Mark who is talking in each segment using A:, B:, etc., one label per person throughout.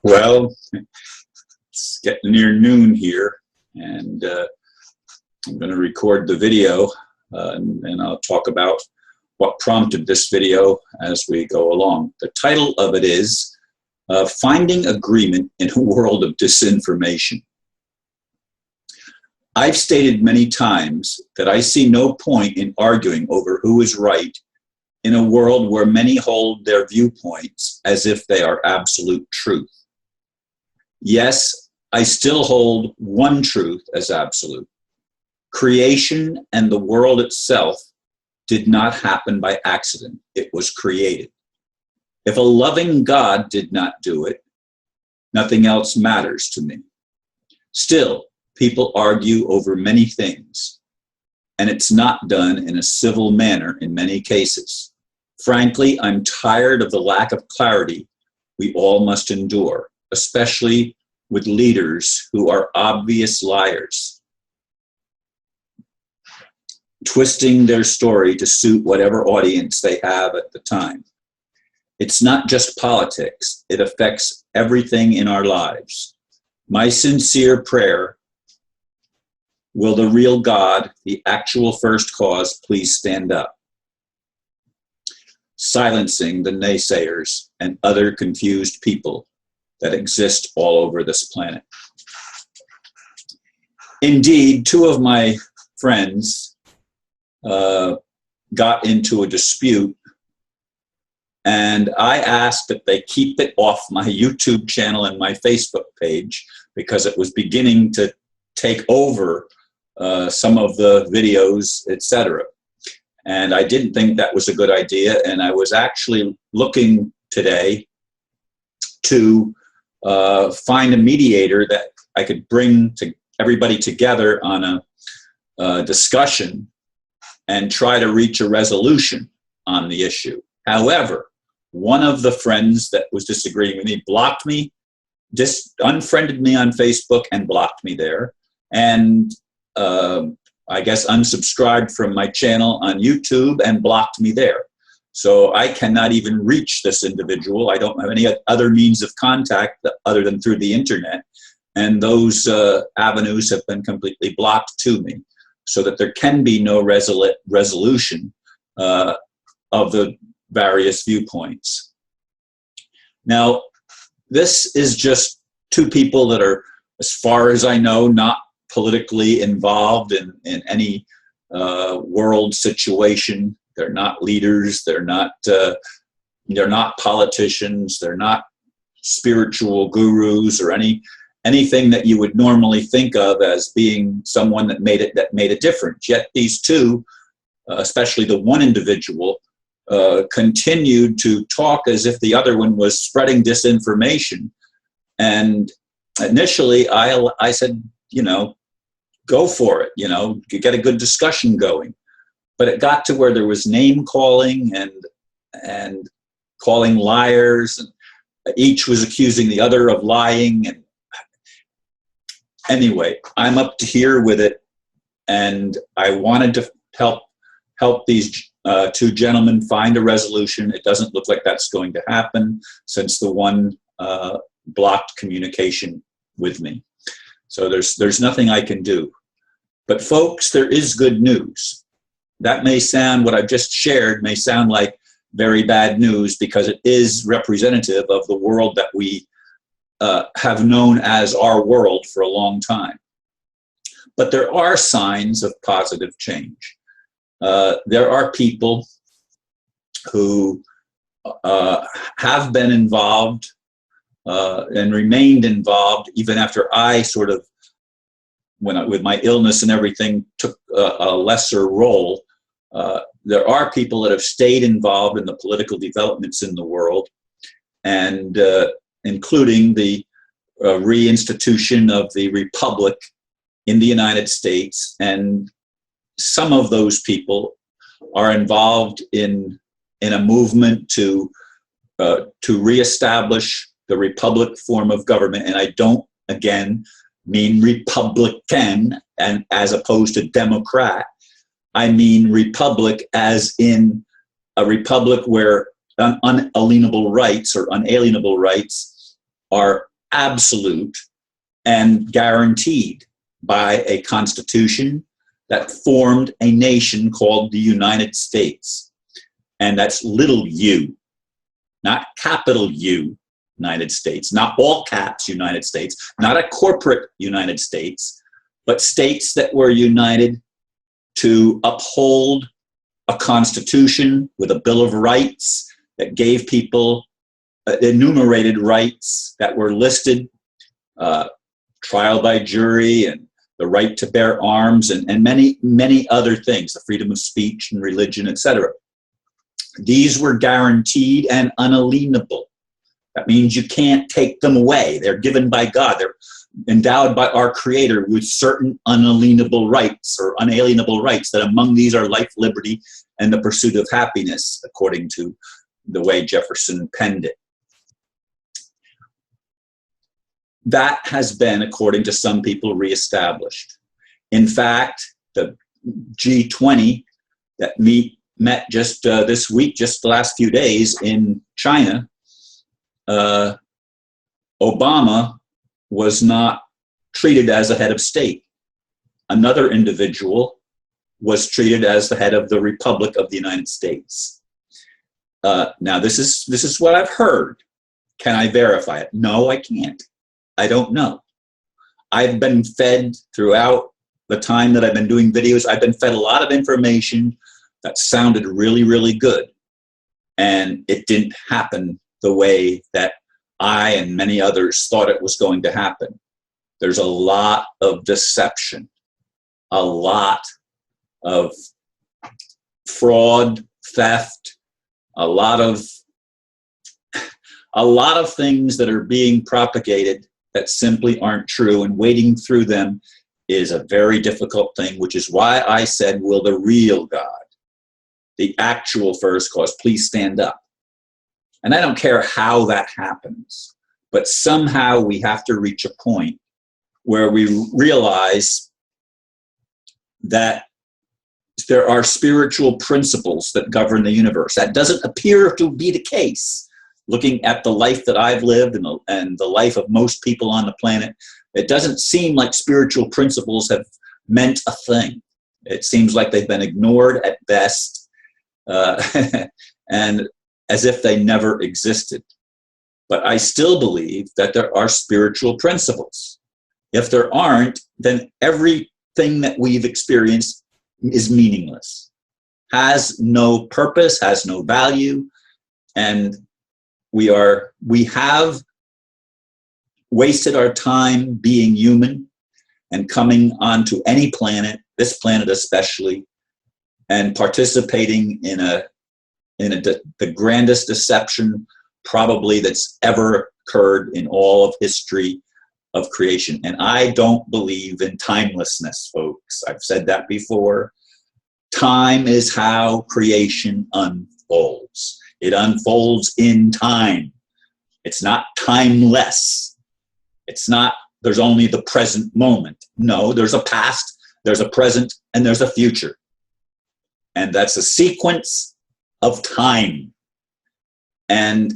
A: Well, it's getting near noon here, and I'm going to record the video, and I'll talk about what prompted this video as we go along. The title of it is Finding Agreement in a World of Disinformation. I've stated many times that I see no point in arguing over who is right in a world where many hold their viewpoints as if they are absolute truth. Yes, I still hold one truth as absolute. Creation and the world itself did not happen by accident. It was created. If a loving God did not do it, nothing else matters to me. Still, people argue over many things, and it's not done in a civil manner in many cases. Frankly, I'm tired of the lack of clarity we all must endure, especially with leaders who are obvious liars, twisting their story to suit whatever audience they have at the time. It's not just politics, it affects everything in our lives. My sincere prayer, will the real God, the actual first cause, please stand up, silencing the naysayers and other confused people that exist all over this planet. Indeed, two of my friends got into a dispute, and I asked that they keep it off my YouTube channel and my Facebook page because it was beginning to take over some of the videos, etc. And I didn't think that was a good idea, and I was actually looking today to find a mediator that I could bring to everybody together on a discussion and try to reach a resolution on the issue. However, one of the friends that was disagreeing with me blocked me, unfriended me on Facebook and blocked me there, and I guess unsubscribed from my channel on YouTube and blocked me there. So I cannot even reach this individual. I don't have any other means of contact other than through the internet. And those avenues have been completely blocked to me so that there can be no resolution of the various viewpoints. Now, this is just two people that are, as far as I know, not politically involved in any world situation. They're not leaders. They're not politicians. They're not spiritual gurus or anything that you would normally think of as being someone that made a difference. Yet these two, especially the one individual, continued to talk as if the other one was spreading disinformation. And initially, I said, go for it. You get a good discussion going. But it got to where there was name calling and calling liars, and each was accusing the other of lying. And anyway, I'm up to here with it, and I wanted to help these two gentlemen find a resolution. It doesn't look like that's going to happen since the one blocked communication with me. So there's nothing I can do. But folks, there is good news. That may sound, what I've just shared may sound like very bad news because it is representative of the world that we have known as our world for a long time. But there are signs of positive change. There are people who have been involved and remained involved even after I sort of, with my illness and everything, took a lesser role. There are people that have stayed involved in the political developments in the world, and including the reinstitution of the Republic in the United States. And some of those people are involved in a movement to reestablish the Republic form of government. And I don't, again, mean Republican and as opposed to Democrat. I mean Republic as in a republic where unalienable rights are absolute and guaranteed by a constitution that formed a nation called the United States. And that's little u, not capital U, United States, not all caps United States, not a corporate United States, but states that were united to uphold a constitution with a Bill of Rights that gave people enumerated rights that were listed, trial by jury and the right to bear arms and many, many other things, the freedom of speech and religion, etc. These were guaranteed and unalienable. That means you can't take them away. They're given by God. They're endowed by our Creator with certain unalienable rights or unalienable rights, that among these are life, liberty, and the pursuit of happiness, according to the way Jefferson penned it. That has been, according to some people, reestablished. In fact, the G20 that met just this week, just the last few days in China, Obama was not treated as a head of state. Another individual was treated as the head of the Republic of the United States. Now, this is what I've heard. Can I verify it? No, I can't. I don't know. I've been fed throughout the time that I've been doing videos, I've been fed a lot of information that sounded really, really good. And it didn't happen the way that I and many others thought it was going to happen. There's a lot of deception, a lot of fraud, theft, a lot of things that are being propagated that simply aren't true, and wading through them is a very difficult thing, which is why I said, will the real God, the actual first cause, please stand up? And I don't care how that happens, but somehow we have to reach a point where we realize that there are spiritual principles that govern the universe. That doesn't appear to be the case. Looking at the life that I've lived and the life of most people on the planet, it doesn't seem like spiritual principles have meant a thing. It seems like they've been ignored at best, and as if they never existed. But I still believe that there are spiritual principles. If there aren't, then everything that we've experienced is meaningless, has no purpose, has no value, and we have wasted our time being human and coming onto any planet, this planet especially, and participating in the grandest deception probably that's ever occurred in all of history of creation. And I don't believe in timelessness, folks. I've said that before. Time is how creation unfolds. It unfolds in time. It's not timeless. It's not, there's only the present moment. No, there's a past, there's a present, and there's a future. And that's a sequence of time. And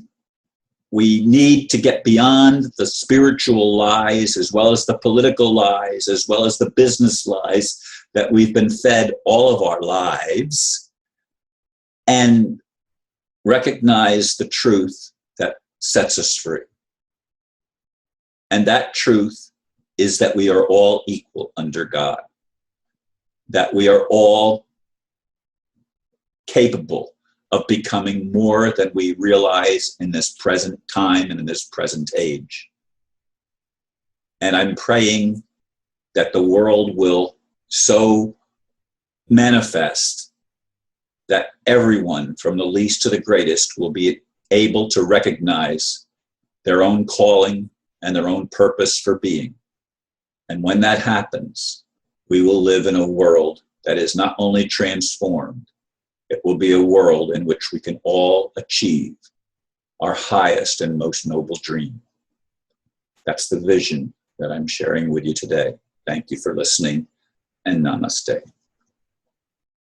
A: we need to get beyond the spiritual lies, as well as the political lies, as well as the business lies that we've been fed all of our lives, and recognize the truth that sets us free. And that truth is that we are all equal under God, that we are all capable of becoming more than we realize in this present time and in this present age. And I'm praying that the world will so manifest that everyone, from the least to the greatest, will be able to recognize their own calling and their own purpose for being. And when that happens, we will live in a world that is not only transformed, it will be a world in which we can all achieve our highest and most noble dream. That's the vision that I'm sharing with you today. Thank you for listening, and namaste.